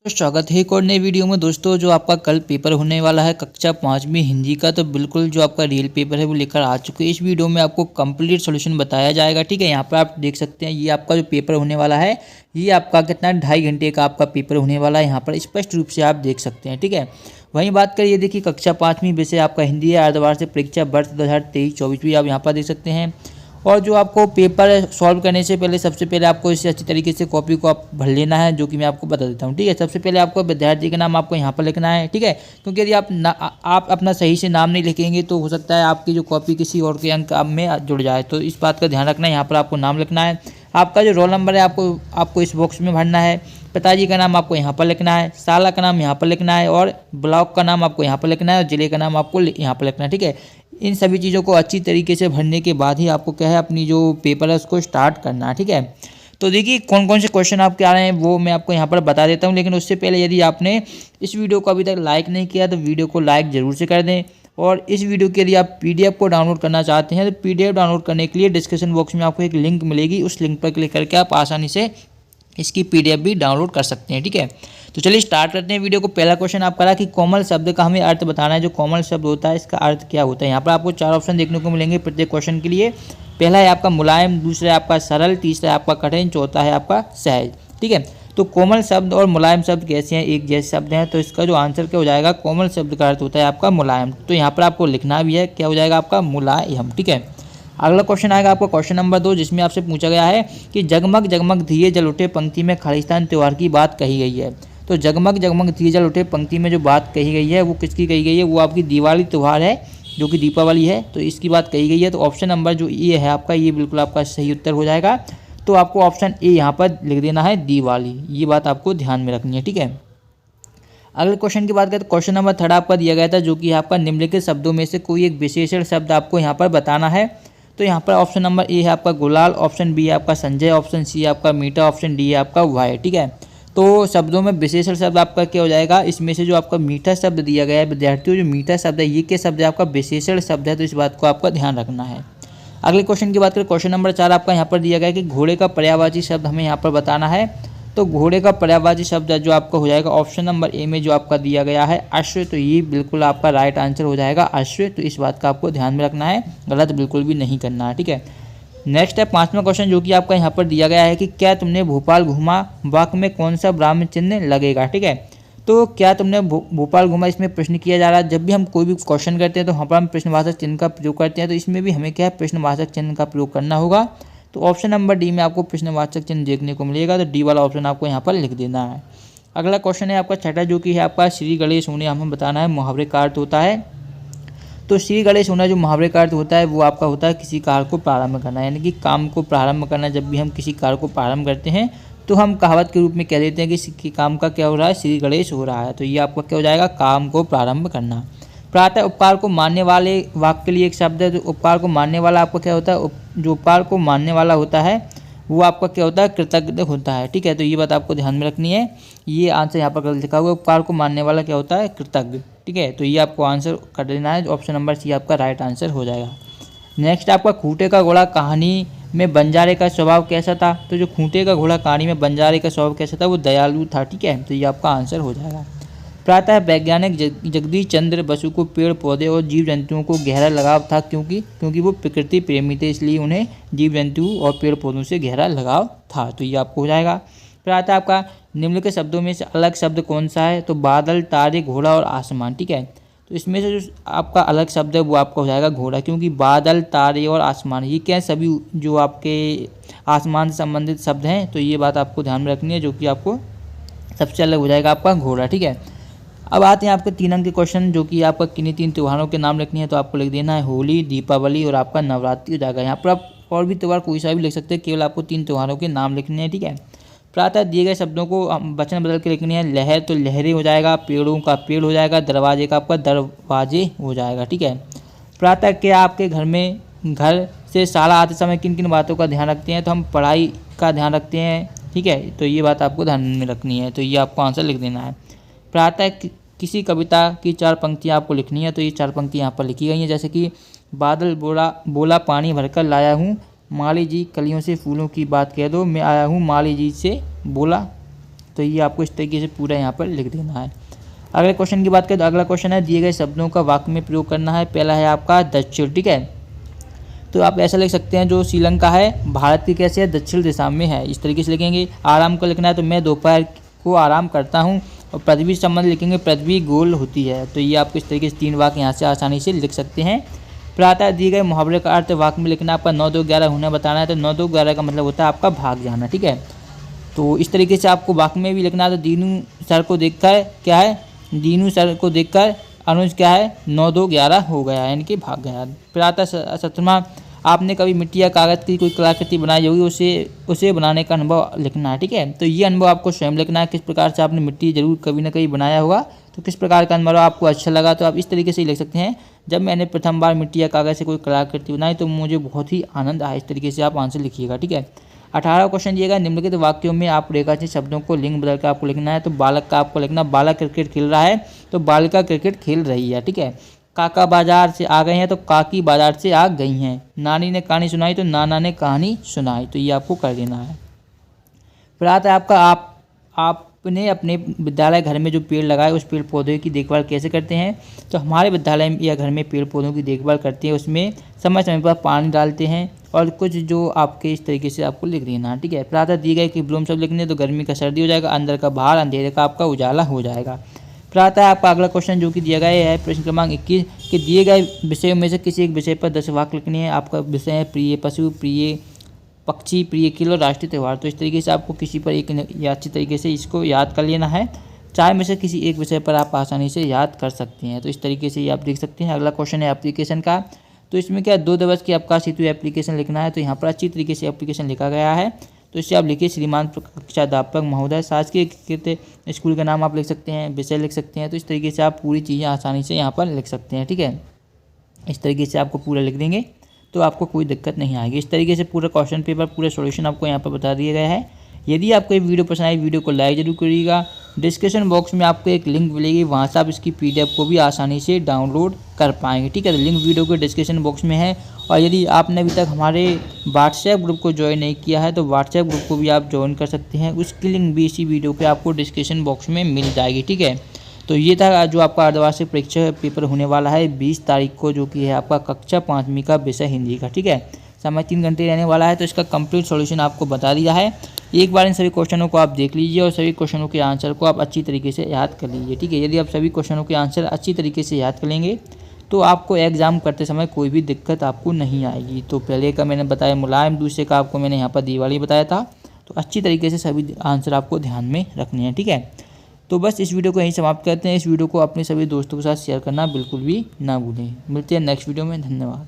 तो स्वागत है एक और नए वीडियो में दोस्तों। जो आपका कल पेपर होने वाला है कक्षा 5वीं हिंदी का, तो बिल्कुल जो आपका रियल पेपर है वो लेकर आ चुके हैं। इस वीडियो में आपको कंप्लीट सॉल्यूशन बताया जाएगा। ठीक है, यहाँ पर आप देख सकते हैं ये आपका जो पेपर होने वाला है ये आपका कितना 2.5 घंटे का आपका पेपर होने वाला है। यहाँ पर स्पष्ट रूप से आप देख सकते हैं। ठीक है, वहीं बात करिए, देखिए कक्षा 5वीं विषय आपका हिंदी है, अर्धवार्षिक परीक्षा वर्ष 2023-24 भी आप यहाँ पर देख सकते हैं। और जो आपको पेपर सॉल्व करने से पहले सबसे पहले आपको इसे अच्छी तरीके से कॉपी को आप भर लेना है, जो कि मैं आपको बता देता हूँ। ठीक है, सबसे पहले आपको विद्यार्थी का नाम आपको यहाँ पर लिखना है। ठीक है, क्योंकि यदि आप अपना सही से नाम नहीं लिखेंगे तो हो सकता है आपकी जो कॉपी किसी और के अंक में जुड़ जाए, तो इस बात का ध्यान रखना है। यहाँ पर आपको नाम लिखना है, आपका जो रोल नंबर है आपको इस बॉक्स में भरना है, पिताजी का नाम आपको यहाँ पर लिखना है, साला का नाम यहाँ पर लिखना है, और ब्लॉक का नाम आपको यहाँ पर लिखना है, और जिले का नाम आपको यहाँ पर लिखना है। ठीक है, इन सभी चीज़ों को अच्छी तरीके से भरने के बाद ही आपको क्या है अपनी जो पेपर है उसको स्टार्ट करना है। ठीक है, तो देखिए कौन कौन से क्वेश्चन आपके आ रहे हैं वो मैं आपको यहाँ पर बता देता हूँ, लेकिन उससे पहले यदि आपने इस वीडियो को अभी तक लाइक नहीं किया तो वीडियो को लाइक ज़रूर से कर दें। और इस वीडियो के लिए आप PDF को डाउनलोड करना चाहते हैं तो PDF डाउनलोड करने के लिए डिस्क्रिप्शन बॉक्स में आपको एक लिंक मिलेगी, उस लिंक पर क्लिक करके आप आसानी से इसकी PDF भी डाउनलोड कर सकते हैं। ठीक है, तो चलिए स्टार्ट करते हैं वीडियो को। पहला क्वेश्चन आपका रहा कि कोमल शब्द का हमें अर्थ बताना है। जो कोमल शब्द होता है इसका अर्थ क्या होता है। यहाँ पर आपको 4 ऑप्शन देखने को मिलेंगे प्रत्येक क्वेश्चन के लिए। पहला है आपका मुलायम, दूसरा है आपका सरल, तीसरा है आपका कठिन, चौथा है आपका सहज। ठीक है, तो कोमल शब्द और मुलायम शब्द कैसे हैं, एक जैसे शब्द हैं, तो इसका जो आंसर क्या हो जाएगा, कोमल शब्द का अर्थ होता है आपका मुलायम। तो यहाँ पर आपको लिखना भी है, क्या हो जाएगा आपका मुलायम। ठीक है, अगला क्वेश्चन आएगा आपका क्वेश्चन नंबर 2, जिसमें आपसे पूछा गया है कि जगमग जगमग दिए जल उठे पंक्ति में खालिस्तान त्योहार की बात कही गई है। तो जगमग जगमग दिए जल उठे पंक्ति में जो बात कही गई है वो किसकी कही गई है, वो आपकी दिवाली त्यौहार है जो कि दीपावली है, तो इसकी बात कही गई है। तो ऑप्शन नंबर जो ये है आपका, ये बिल्कुल आपका सही उत्तर हो जाएगा। तो आपको ऑप्शन ए यहाँ पर लिख देना है दिवाली, ये बात आपको ध्यान में रखनी है। ठीक है, अगले क्वेश्चन की बात करें तो क्वेश्चन नंबर 3 आपका दिया गया था, जो कि आपका निम्नलिखित शब्दों में से कोई एक विशेषण शब्द आपको यहाँ पर बताना है। तो यहाँ पर ऑप्शन नंबर ए है आपका गुलाल, ऑप्शन बी है आपका संजय, ऑप्शन सी है आपका मीठा, ऑप्शन डी है आपका वाई। ठीक है, तो शब्दों में विशेषण शब्द आपका क्या हो जाएगा, इसमें से जो आपका मीठा शब्द दिया गया है विद्यार्थियों, जो मीठा शब्द है ये क्या शब्द है आपका विशेषण शब्द है, तो इस बात को आपका ध्यान रखना है। अगले क्वेश्चन की बात करें, क्वेश्चन नंबर 4 आपका यहाँ पर दिया गया है कि घोड़े का पर्यायवाची शब्द हमें यहाँ पर बताना है। तो घोड़े का पर्यायवाची शब्द जो आपका हो जाएगा ऑप्शन नंबर ए में जो आपका दिया गया है अश्व, तो ये बिल्कुल आपका राइट आंसर हो जाएगा अश्व। तो इस बात का आपको ध्यान में रखना है, गलत बिल्कुल भी नहीं करना है। ठीक है, नेक्स्ट है 5वां क्वेश्चन, जो कि आपका यहाँ पर दिया गया है कि क्या तुमने भोपाल घूमा वाक्य में कौन सा ब्राह्मण चिन्ह लगेगा। ठीक है, तो क्या तुमने भोपाल घूमा, इसमें प्रश्न किया जा रहा है। जब भी हम कोई भी क्वेश्चन करते हैं तो वहाँ पर हम प्रश्नवाचक चिन्ह का प्रयोग करते हैं, तो इसमें भी हमें क्या है प्रश्नवाचक चिन्ह का प्रयोग करना होगा। तो ऑप्शन नंबर डी में आपको प्रश्नवाचक चिन्ह देखने को मिलेगा, तो डी वाला ऑप्शन आपको यहाँ पर लिख देना है। अगला क्वेश्चन है आपका 6, जो कि है आपका श्री गणेश होने हमें बताना है मुहावरे का अर्थ होता है। तो श्री गणेश होना जो मुहावरे का अर्थ होता है वो आपका होता है किसी कार्य को प्रारंभ करना, यानी कि काम को प्रारंभ करना। जब भी हम किसी कार्य को प्रारंभ करते हैं तो हम कहावत के रूप में कह देते हैं कि काम का क्या हो रहा है, श्री गणेश हो रहा है। तो ये आपका क्या हो जाएगा, काम को प्रारंभ करना। प्रातः उपकार को मानने वाले वाक्य के लिए एक शब्द है। तो उपकार को मानने वाला आपका क्या होता है, जो उपकार को मानने वाला होता है वो आपका क्या होता है, कृतज्ञ होता है। ठीक है, तो ये बात आपको ध्यान में रखनी है। ये आंसर यहाँ पर गलत लिखा हुआ है, उपकार को मानने वाला क्या होता है, कृतज्ञ। ठीक है, तो ये आपको आंसर कर देना है, ऑप्शन नंबर सी आपका राइट आंसर हो जाएगा। नेक्स्ट आपका खूंटे का घोड़ा कहानी में बंजारे का स्वभाव कैसा था। तो जो खूंटे का घोड़ा कहानी में बंजारे का स्वभाव कैसा था, वो दयालु था। ठीक है, तो ये आपका आंसर हो जाएगा। प्रातः वैज्ञानिक जगदीश चंद्र बसु को पेड़ पौधे और जीव जंतुओं को गहरा लगाव था, क्योंकि वो प्रकृति प्रेमी थे, इसलिए उन्हें जीव जंतु और पेड़ पौधों से गहरा लगाव था। तो ये आपको हो जाएगा। प्रातः आपका निम्नलिखित शब्दों में से अलग शब्द कौन सा है। तो बादल, तारे, घोड़ा और आसमान। ठीक है, तो इसमें से जो आपका अलग शब्द है वो आपका हो जाएगा घोड़ा, क्योंकि बादल, तारे और आसमान ये क्या सभी जो आपके आसमान से संबंधित शब्द हैं। तो ये बात आपको ध्यान में रखनी है, जो कि आपको सबसे अलग हो जाएगा आपका घोड़ा। ठीक है, अब आते हैं आपके 3 अंक के क्वेश्चन, जो कि आपका किन्हीं 3 त्योहारों के नाम लिखनी है। तो आपको लिख देना है होली, दीपावली और आपका नवरात्रि हो जाएगा। यहाँ पर आप और भी त्यौहार कोई सा भी लिख सकते हैं, केवल आपको 3 त्योहारों के नाम लिखने हैं। ठीक है, प्रातः दिए गए शब्दों को वचन बदल के लिखनी है। लहर तो लहरें हो जाएगा, पेड़ों का पेड़ हो जाएगा, दरवाजे का आपका दरवाजे हो जाएगा। ठीक है, प्रातः क्या आपके घर से शाला आते समय किन किन बातों का ध्यान रखते हैं। तो हम पढ़ाई का ध्यान रखते हैं। ठीक है, तो ये बात आपको ध्यान में रखनी है, तो ये आपको आंसर लिख देना है। प्रातः किसी कविता की 4 पंक्तियाँ आपको लिखनी है। तो ये 4 पंक्तियाँ यहाँ पर लिखी गई हैं, जैसे कि बादल बोला पानी भरकर लाया हूँ, माली जी कलियों से फूलों की बात कह दो, मैं आया हूँ माली जी से बोला तो ये आपको इस तरीके से पूरा यहाँ पर लिख देना है। अगले क्वेश्चन की बात करें तो अगला क्वेश्चन है दिए गए शब्दों का वाक्य में प्रयोग करना है। पहला है आपका दक्षिण, ठीक है, तो आप ऐसा लिख सकते हैं जो श्रीलंका है भारत की कैसे है, दक्षिण दिशा में है, इस तरीके से लिखेंगे। आराम को लिखना है तो मैं दोपहर को आराम करता हूँ, और पृथ्वी संबंध लिखेंगे पृथ्वी गोल होती है। तो ये आपको इस तरीके से 3 वाक्य यहाँ से आसानी से लिख सकते हैं। प्रातः दिए गए मुहावरे का अर्थ वाक्य में लिखना, आपका 9 2 11 होना बताना है, तो 9 2 11 का मतलब होता है आपका भाग जाना, ठीक है। तो इस तरीके से आपको वाक्य में भी लिखना है। तो दीनू सर को देखकर क्या है, दीनू सर को देखकर अनुज क्या है 9 2 11 हो गया, यानी कि भाग गया। प्रातः सत्रमा आपने कभी मिट्टी या कागज़ की कोई कलाकृति बनाई होगी, उसे बनाने का अनुभव लिखना है, ठीक है। तो ये अनुभव आपको स्वयं लिखना है, किस प्रकार से आपने मिट्टी जरूर कभी ना कभी बनाया होगा, तो किस प्रकार का अनुभव आपको अच्छा लगा, तो आप इस तरीके से ही लिख सकते हैं। जब मैंने प्रथम बार मिट्टी या कागज़ से कोई कलाकृति बनाई तो मुझे बहुत ही आनंद आया, इस तरीके से आप आंसर लिखिएगा, ठीक है। 18 क्वेश्चन दिएगा, निम्नलिखित वाक्यों में आप रेखाचित शब्दों को लिंग बदल कर आपको लिखना है। तो बालक का आपको लिखना, बालक क्रिकेट खेल रहा है तो बालिका क्रिकेट खेल रही है, ठीक है। काका बाजार से आ गए हैं तो काकी बाजार से आ गई हैं। नानी ने कहानी सुनाई तो नाना ने कहानी सुनाई, तो ये आपको कर देना है। प्रातः आपका आपने अपने विद्यालय घर में जो पेड़ लगाए उस पेड़ पौधे की देखभाल कैसे करते हैं। तो हमारे विद्यालय या घर में पेड़ पौधों की देखभाल करते हैं, उसमें समय समय पर पानी डालते हैं, और कुछ जो आपके इस तरीके से आपको लिख देना, ठीक है। प्रातः दिए गए कि ब्लूम शब्द लिखने तो गर्मी का सर्दी हो जाएगा, अंदर का बाहर, अंधेरे का आपका उजाला हो जाएगा। प्रातः आपका अगला क्वेश्चन जो कि दिया गया है प्रश्न क्रमांक 21 कि दिए गए विषयों में से किसी एक विषय पर 10 वाक्य लिखने हैं। आपका विषय है प्रिय पशु, प्रिय पक्षी, प्रिय खेल और राष्ट्रीय त्यौहार। तो इस तरीके से आपको किसी पर एक या अच्छी तरीके से इसको याद कर लेना है। 4 में से किसी एक विषय पर आप आसानी से याद कर सकते हैं। तो इस तरीके से ये आप देख सकते हैं। अगला क्वेश्चन है एप्लीकेशन का, तो इसमें क्या 2 दिवस की अवकाश हेतु एप्लीकेशन लिखना है। तो यहाँ पर अच्छी तरीके से एप्लीकेशन लिखा गया है, तो इससे आप लिखिए श्रीमान कक्षाध्यापक महोदय, शासकीय कृत स्कूल का नाम आप लिख सकते हैं, विषय लिख सकते हैं। तो इस तरीके से आप पूरी चीज़ें आसानी से यहाँ पर लिख सकते हैं, ठीक है। इस तरीके से आपको पूरा लिख देंगे तो आपको कोई दिक्कत नहीं आएगी। इस तरीके से पूरा क्वेश्चन पेपर पूरा सॉल्यूशन आपको यहाँ पर बता दिया गया है। यदि आपको ये वीडियो पसंद आई, वीडियो को लाइक जरूर करिएगा। डिस्क्रिप्शन बॉक्स में आपको एक लिंक मिलेगी, वहाँ से आप इसकी PDF को भी आसानी से डाउनलोड कर पाएंगे, ठीक है। तो लिंक वीडियो के डिस्क्रिप्शन बॉक्स में है। और यदि आपने अभी तक हमारे व्हाट्सएप ग्रुप को ज्वाइन नहीं किया है तो व्हाट्सएप ग्रुप को भी आप ज्वाइन कर सकते हैं, उसकी लिंक भी इसी वीडियो पे आपको डिस्क्रिप्शन बॉक्स में मिल जाएगी, ठीक है। तो ये था जो आपका अर्धवार्षिक परीक्षा पेपर होने वाला है 20 तारीख को, जो कि है आपका कक्षा 5वीं का विषय हिंदी का, ठीक है। समय 3 घंटे रहने वाला है, तो इसका कंप्लीट सॉल्यूशन आपको बता दिया है। एक बार इन सभी क्वेश्चनों को आप देख लीजिए और सभी क्वेश्चनों के आंसर को आप अच्छी तरीके से याद कर लीजिए, ठीक है। यदि आप सभी क्वेश्चनों के आंसर अच्छी तरीके से याद कर लेंगे तो आपको एग्जाम करते समय कोई भी दिक्कत आपको नहीं आएगी। तो पहले का मैंने बताया मुलायम, दूसरे का आपको मैंने यहाँ पर दिवाली बताया था। तो अच्छी तरीके से सभी आंसर आपको ध्यान में रखने हैं, ठीक है। तो बस इस वीडियो को यहीं समाप्त करते हैं। इस वीडियो को अपने सभी दोस्तों के साथ शेयर करना बिल्कुल भी ना भूलें। मिलते हैं नेक्स्ट वीडियो में, धन्यवाद।